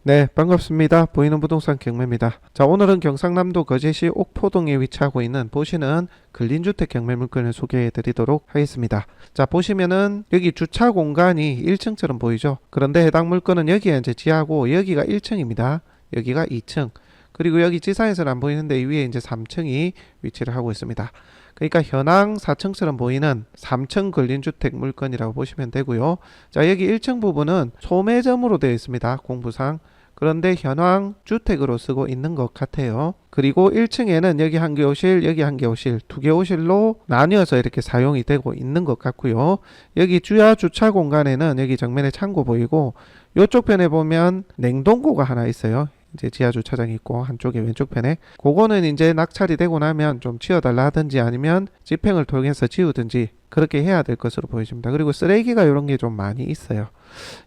네, 반갑습니다. 보이는 부동산 경매입니다. 자, 오늘은 경상남도 거제시 옥포동에 위치하고 있는 보시는 근린주택 경매 물건을 소개해 드리도록 하겠습니다. 자, 보시면은 여기 주차 공간이 1층처럼 보이죠? 그런데 해당 물건은 여기가 이제 지하고 여기가 1층입니다. 여기가 2층. 그리고 여기 지상에서는 안 보이는데 이 위에 이제 3층이 위치를 하고 있습니다. 그러니까 현황 4층처럼 보이는 3층 근린주택 물건이라고 보시면 되고요. 자, 여기 1층 부분은 소매점으로 되어 있습니다. 공부상. 그런데 현황 주택으로 쓰고 있는 것 같아요. 그리고 1층에는 여기 한 개 호실, 여기 한 개 호실, 두 개 호실로 나뉘어서 이렇게 사용이 되고 있는 것 같고요. 여기 주야 주차 공간에는 여기 정면에 창고 보이고 이쪽 편에 보면 냉동고가 하나 있어요. 이제 지하 주차장이 있고 한쪽에 왼쪽 편에 그거는 이제 낙찰이 되고 나면 좀 치워달라 하든지 아니면 집행을 통해서 지우든지 그렇게 해야 될 것으로 보여집니다. 그리고 쓰레기가 이런 게 좀 많이 있어요.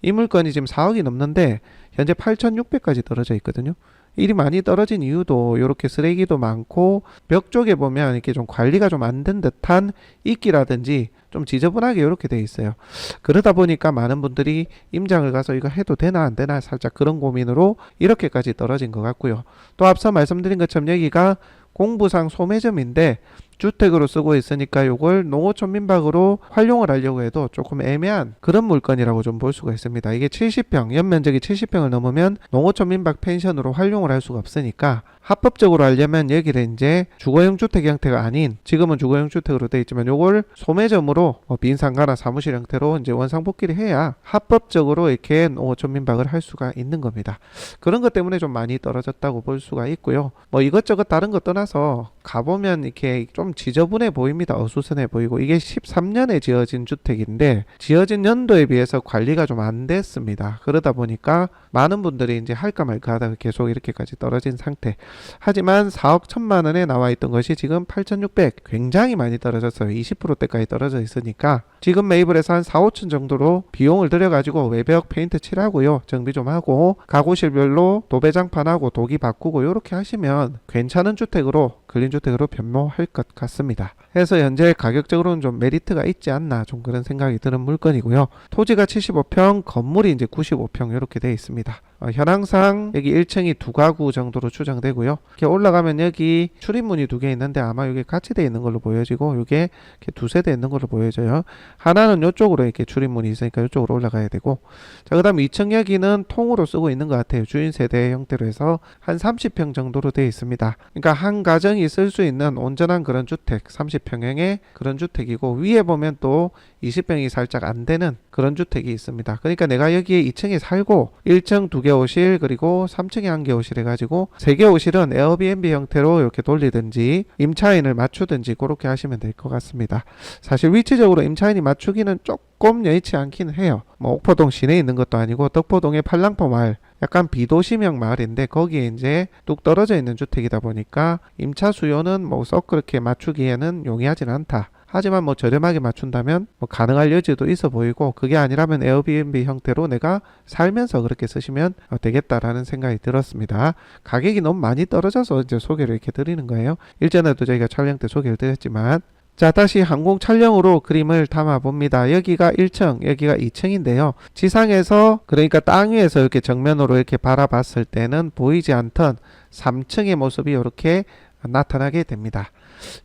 이 물건이 지금 4억이 넘는데 현재 8,600까지 떨어져 있거든요. 일이 많이 떨어진 이유도 이렇게 쓰레기도 많고 벽 쪽에 보면 이렇게 좀 관리가 좀 안 된 듯한 이끼라든지 좀 지저분하게 이렇게 돼 있어요. 그러다 보니까 많은 분들이 임장을 가서 이거 해도 되나 안 되나 살짝 그런 고민으로 이렇게까지 떨어진 것 같고요. 또 앞서 말씀드린 것처럼 여기가 공부상 소매점인데 주택으로 쓰고 있으니까 이걸 농어촌 민박으로 활용을 하려고 해도 조금 애매한 그런 물건이라고 좀 볼 수가 있습니다. 이게 70평, 연면적이 70평을 넘으면 농어촌 민박 펜션으로 활용을 할 수가 없으니까 합법적으로 하려면 여기를 이제 주거용 주택 형태가 아닌 지금은 주거용 주택으로 되어 있지만 요걸 소매점으로 빈상가나 사무실 형태로 이제 원상복귀를 해야 합법적으로 이렇게 농어촌 민박을 할 수가 있는 겁니다. 그런 것 때문에 좀 많이 떨어졌다고 볼 수가 있고요. 뭐 이것저것 다른 거 떠나서 가보면 이렇게 좀 지저분해 보입니다. 어수선해 보이고 이게 13년에 지어진 주택인데 지어진 연도에 비해서 관리가 좀 안 됐습니다. 그러다 보니까 많은 분들이 이제 할까 말까 하다가 계속 이렇게까지 떨어진 상태. 하지만 4억 1천만 원에 나와 있던 것이 지금 8,600 굉장히 많이 떨어졌어요. 20%대까지 떨어져 있으니까 지금 매입을 해서 한 4, 5천 정도로 비용을 들여가지고 외벽 페인트 칠하고요. 정비 좀 하고 가구실별로 도배장판하고 도기 바꾸고 이렇게 하시면 괜찮은 주택으로 근린주택으로 변모할 것 같습니다. 그래서 현재 가격적으로는 좀 메리트가 있지 않나 좀 그런 생각이 드는 물건이고요. 토지가 75평, 건물이 이제 95평 이렇게 되어 있습니다. 현황상 여기 1층이 두 가구 정도로 추정되고요. 이렇게 올라가면 여기 출입문이 두 개 있는데 아마 이게 같이 되어 있는 걸로 보여지고 이게 이렇게 두세 대 있는 걸로 보여져요. 하나는 이쪽으로 이렇게 출입문이 있으니까 이쪽으로 올라가야 되고 자, 그다음 2층 여기는 통으로 쓰고 있는 것 같아요. 주인 세대 형태로 해서 한 30평 정도로 되어 있습니다. 그러니까 한 가정이 쓸 수 있는 온전한 그런 주택 30평형의 그런 주택이고 위에 보면 또 20평이 살짝 안 되는 그런 주택이 있습니다. 그러니까 내가 여기에 2층에 살고 1층 두 개 호실 그리고 3층에 한 개 호실 해가지고 3개 호실은 에어비앤비 형태로 이렇게 돌리든지 임차인을 맞추든지 그렇게 하시면 될 것 같습니다. 사실 위치적으로 임차인이 맞추기는 조금 여의치 않긴 해요. 뭐 옥포동 시내에 있는 것도 아니고 덕포동의 팔랑포 마을 약간 비도시형 마을인데 거기에 이제 뚝 떨어져 있는 주택이다 보니까 임차 수요는 뭐 썩 그렇게 맞추기에는 용이하진 않다. 하지만 뭐 저렴하게 맞춘다면 뭐 가능할 여지도 있어 보이고 그게 아니라면 에어비앤비 형태로 내가 살면서 그렇게 쓰시면 되겠다라는 생각이 들었습니다. 가격이 너무 많이 떨어져서 이제 소개를 이렇게 드리는 거예요. 일전에도 저희가 촬영 때 소개를 드렸지만 자, 다시 항공 촬영으로 그림을 담아 봅니다. 여기가 1층, 여기가 2층인데요. 지상에서 그러니까 땅 위에서 이렇게 정면으로 이렇게 바라봤을 때는 보이지 않던 3층의 모습이 이렇게 나타나게 됩니다.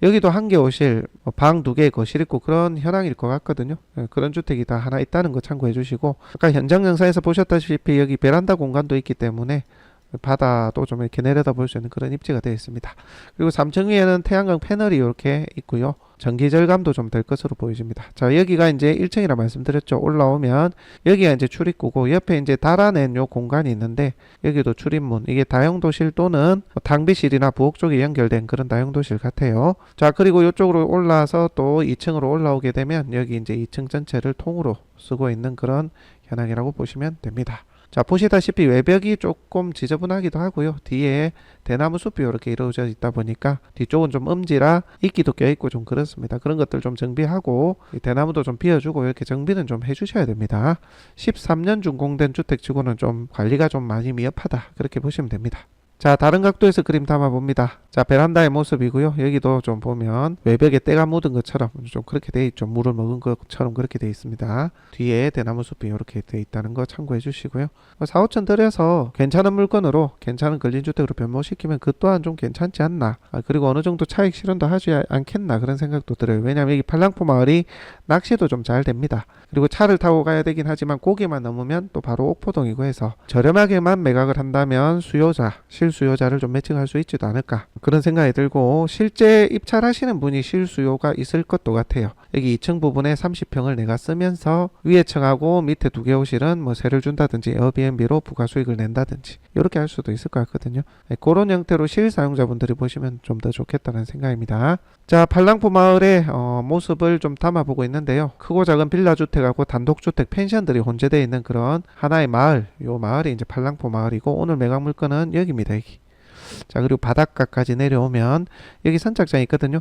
여기도 한 개 호실, 방 두 개 거실 있고 그런 현황일 것 같거든요. 그런 주택이 다 하나 있다는 거 참고해 주시고 아까 현장 영상에서 보셨다시피 여기 베란다 공간도 있기 때문에 바다도 좀 이렇게 내려다 볼 수 있는 그런 입지가 되어 있습니다. 그리고 3층 위에는 태양광 패널이 이렇게 있고요. 전기 절감도 좀 될 것으로 보여집니다. 자, 여기가 이제 1층이라 말씀드렸죠. 올라오면 여기가 이제 출입구고 옆에 이제 달아낸 요 공간이 있는데 여기도 출입문. 이게 다용도실 또는 탕비실이나 부엌 쪽에 연결된 그런 다용도실 같아요. 자, 그리고 이쪽으로 올라와서 또 2층으로 올라오게 되면 여기 이제 2층 전체를 통으로 쓰고 있는 그런 현황이라고 보시면 됩니다. 자, 보시다시피 외벽이 조금 지저분하기도 하고요. 뒤에 대나무 숲이 이렇게 이루어져 있다 보니까 뒤쪽은 좀 음지라 이끼도 껴있고 좀 그렇습니다. 그런 것들 좀 정비하고 대나무도 좀 비워주고 이렇게 정비는 좀 해주셔야 됩니다. 13년 준공된 주택치고는 좀 관리가 좀 많이 미흡하다 그렇게 보시면 됩니다. 자, 다른 각도에서 그림 담아봅니다. 자, 베란다의 모습이고요. 여기도 좀 보면 외벽에 때가 묻은 것처럼 좀 그렇게 돼 있죠. 물을 먹은 것처럼 그렇게 돼 있습니다. 뒤에 대나무 숲이 이렇게 돼 있다는 거 참고해 주시고요. 4, 5천 들여서 괜찮은 물건으로 괜찮은 근린주택으로 변모시키면 그 또한 좀 괜찮지 않나. 그리고 어느 정도 차익 실현도 하지 않겠나 그런 생각도 들어요. 왜냐하면 여기 팔랑포 마을이 낚시도 좀 잘 됩니다. 그리고 차를 타고 가야 되긴 하지만 고개만 넘으면 또 바로 옥포동이고 해서 저렴하게만 매각을 한다면 수요자, 실수요자를 좀 매칭할 수 있지도 않을까 그런 생각이 들고, 실제 입찰하시는 분이 실수요가 있을 것도 같아요. 여기 2층 부분에 30평을 내가 쓰면서 위에 층하고 밑에 두 개 호실은 뭐 세를 준다든지 에어비앤비로 부가 수익을 낸다든지 이렇게 할 수도 있을 것 같거든요. 그런 형태로 실사용자분들이 보시면 좀 더 좋겠다는 생각입니다. 자, 팔랑포 마을의 모습을 좀 담아보고 있는데요. 크고 작은 빌라주택하고 단독주택, 펜션들이 혼재되어 있는 그런 하나의 마을, 요 마을이 이제 팔랑포 마을이고, 오늘 매각 물건은 여기입니다. 여기. 자, 그리고 바닷가까지 내려오면 여기 선착장이 있거든요.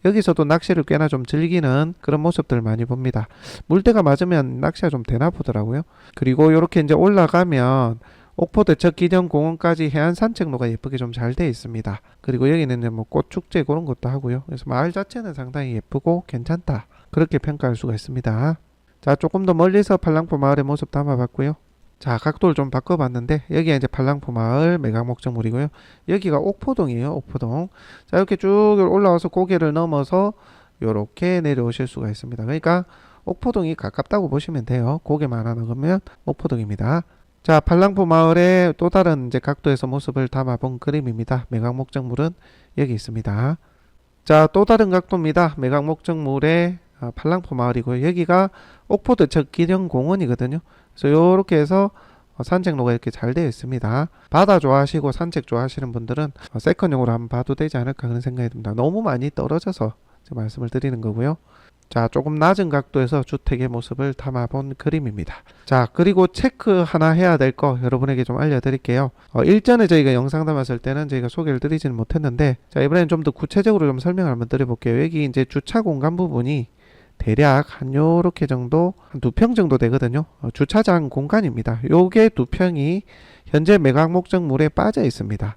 여기서도 낚시를 꽤나 좀 즐기는 그런 모습들을 많이 봅니다. 물때가 맞으면 낚시가 좀 되나 보더라고요. 그리고 이렇게 이제 올라가면 옥포대첩 기념공원까지 해안 산책로가 예쁘게 좀 잘 되어 있습니다. 그리고 여기는 이제 뭐 꽃축제 그런 것도 하고요. 그래서 마을 자체는 상당히 예쁘고 괜찮다, 그렇게 평가할 수가 있습니다. 자, 조금 더 멀리서 팔랑포 마을의 모습 담아봤고요. 자, 각도를 좀 바꿔봤는데 여기가 이제 팔랑포 마을 매각 목적물이고요. 여기가 옥포동이에요. 옥포동. 자, 이렇게 쭉 올라와서 고개를 넘어서 이렇게 내려오실 수가 있습니다. 그러니까 옥포동이 가깝다고 보시면 돼요. 고개만 하나 넣으면 옥포동입니다. 자, 팔랑포 마을의 또 다른 이제 각도에서 모습을 담아본 그림입니다. 매각 목적물은 여기 있습니다. 자, 또 다른 각도입니다. 매각 목적물의 팔랑포 마을이고요. 여기가 옥포대첩 기념공원이거든요. 그래서 이렇게 해서 산책로가 이렇게 잘 되어 있습니다. 바다 좋아하시고 산책 좋아하시는 분들은 세컨용으로 한번 봐도 되지 않을까 그런 생각이 듭니다. 너무 많이 떨어져서 말씀을 드리는 거고요. 자, 조금 낮은 각도에서 주택의 모습을 담아본 그림입니다. 자, 그리고 체크 하나 해야 될 거 여러분에게 좀 알려드릴게요. 일전에 저희가 영상 담았을 때는 저희가 소개를 드리지는 못했는데, 자, 이번에는 좀 더 구체적으로 좀 설명을 한번 드려볼게요. 여기 이제 주차 공간 부분이 대략 한 요렇게 정도, 한 2평 정도 되거든요. 주차장 공간입니다. 요게 2평이 현재 매각 목적물에 빠져 있습니다.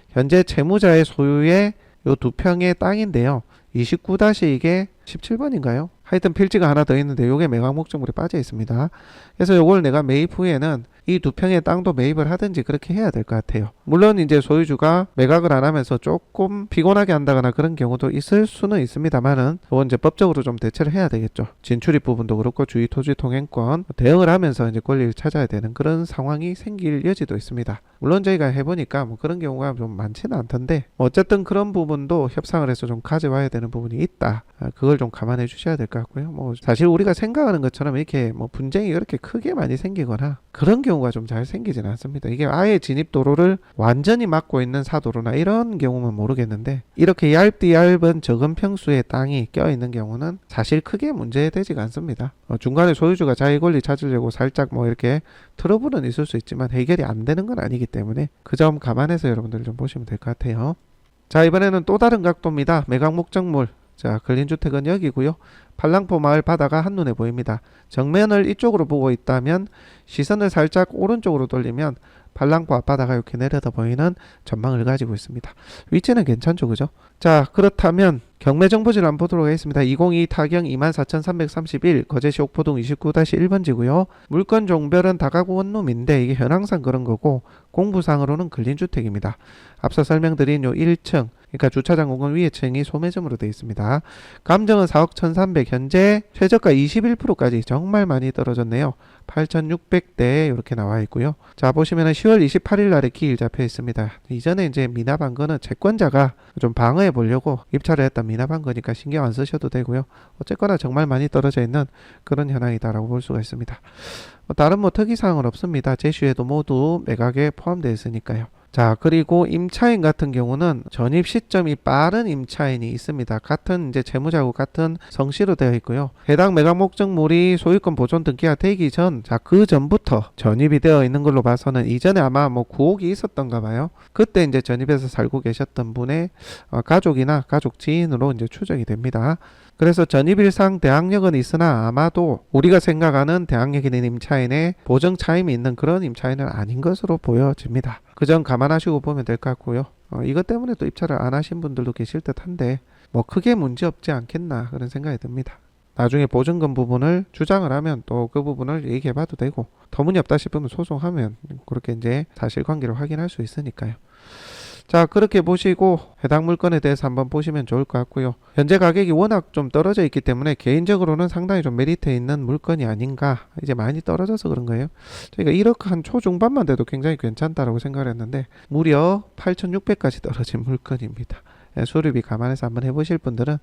현재 채무자의 소유의 요 2평의 땅인데요. 29- 이게 17번인가요? 하여튼 필지가 하나 더 있는데 요게 매각 목적물에 빠져 있습니다. 그래서 요걸 내가 매입 후에는 이 2평의 땅도 매입을 하든지 그렇게 해야 될 것 같아요. 물론 이제 소유주가 매각을 안 하면서 조금 피곤하게 한다거나 그런 경우도 있을 수는 있습니다만은 그건 이제 법적으로 좀 대처를 해야 되겠죠. 진출입 부분도 그렇고 주의 토지 통행권 대응을 하면서 이제 권리를 찾아야 되는 그런 상황이 생길 여지도 있습니다. 물론 저희가 해보니까 뭐 그런 경우가 좀 많지는 않던데, 어쨌든 그런 부분도 협상을 해서 좀 가져와야 되는 부분이 있다. 그걸 좀 감안해 주셔야 될 것 같고요. 뭐 사실 우리가 생각하는 것처럼 이렇게 뭐 분쟁이 그렇게 크게 많이 생기거나 그런 경우가 좀 잘 생기지는 않습니다. 이게 아예 진입도로를 완전히 막고 있는 사도로나 이런 경우면 모르겠는데, 이렇게 얇은 적은 평수의 땅이 껴있는 경우는 사실 크게 문제되지가 않습니다. 중간에 소유주가 자기 권리 찾으려고 살짝 뭐 이렇게 트러블은 있을 수 있지만 해결이 안 되는 건 아니기 때문에 그 점 감안해서 여러분들 좀 보시면 될 것 같아요. 자, 이번에는 또 다른 각도입니다. 매각 목적물. 자, 근린주택은 여기고요. 팔랑포 마을 바다가 한눈에 보입니다. 정면을 이쪽으로 보고 있다면 시선을 살짝 오른쪽으로 돌리면 팔랑포 앞바다가 이렇게 내려다 보이는 전망을 가지고 있습니다. 위치는 괜찮죠, 그죠? 자, 그렇다면 경매 정보지를 한번 보도록 하겠습니다. 202 타경 24,331 거제시 옥포동 29-1번지고요. 물건 종별은 다가구 원룸인데 이게 현황상 그런 거고 공부상으로는 근린주택입니다. 앞서 설명드린 요 1층, 그러니까 주차장 공간 위에 층이 소매점으로 되어 있습니다. 감정은 4억 1,300, 현재 최저가 21%까지 정말 많이 떨어졌네요. 8,600대 이렇게 나와 있고요. 자, 보시면은 10월 28일 날에 기일 잡혀 있습니다. 이전에 이제 미납한 거는 채권자가 좀 방어해 보려고 입찰을 했던 미납한 거니까 신경 안 쓰셔도 되고요. 어쨌거나 정말 많이 떨어져 있는 그런 현황이다라고 볼 수가 있습니다. 다른 뭐 특이사항은 없습니다. 제시에도 모두 매각에 포함되어 있으니까요. 자, 그리고 임차인 같은 경우는 전입 시점이 빠른 임차인이 있습니다. 같은 이제 채무자하고 같은 성씨로 되어 있고요. 해당 매각 목적물이 소유권 보존 등기가 되기 전, 자, 그 전부터 전입이 되어 있는 걸로 봐서는 이전에 아마 뭐 구옥이 있었던가 봐요. 그때 이제 전입해서 살고 계셨던 분의 가족이나 가족 지인으로 이제 추정이 됩니다. 그래서 전입일상 대항력은 있으나 아마도 우리가 생각하는 대항력 있는 임차인의 보정 차임이 있는 그런 임차인은 아닌 것으로 보여집니다. 그 점 감안하시고 보면 될 것 같고요. 이것 때문에 또 입찰을 안 하신 분들도 계실 듯한데 뭐 크게 문제 없지 않겠나 그런 생각이 듭니다. 나중에 보증금 부분을 주장을 하면 또 그 부분을 얘기해봐도 되고 터무니없다 싶으면 소송하면 그렇게 이제 사실관계를 확인할 수 있으니까요. 자, 그렇게 보시고 해당 물건에 대해서 한번 보시면 좋을 것 같고요. 현재 가격이 워낙 좀 떨어져 있기 때문에 개인적으로는 상당히 좀 메리트 있는 물건이 아닌가. 이제 많이 떨어져서 그런 거예요. 저희가 1억 한 초중반만 돼도 굉장히 괜찮다라고 생각을 했는데 무려 8,600까지 떨어진 물건입니다. 수리비 감안해서 한번 해보실 분들은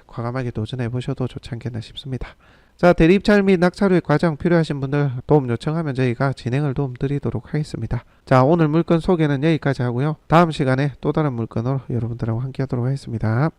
과감하게 도전해 보셔도 좋지 않겠나 싶습니다. 자, 대리입찰 및 낙찰후의 과정 필요하신 분들 도움 요청하면 저희가 진행을 도움드리도록 하겠습니다. 자, 오늘 물건 소개는 여기까지 하고요. 다음 시간에 또 다른 물건으로 여러분들하고 함께 하도록 하겠습니다.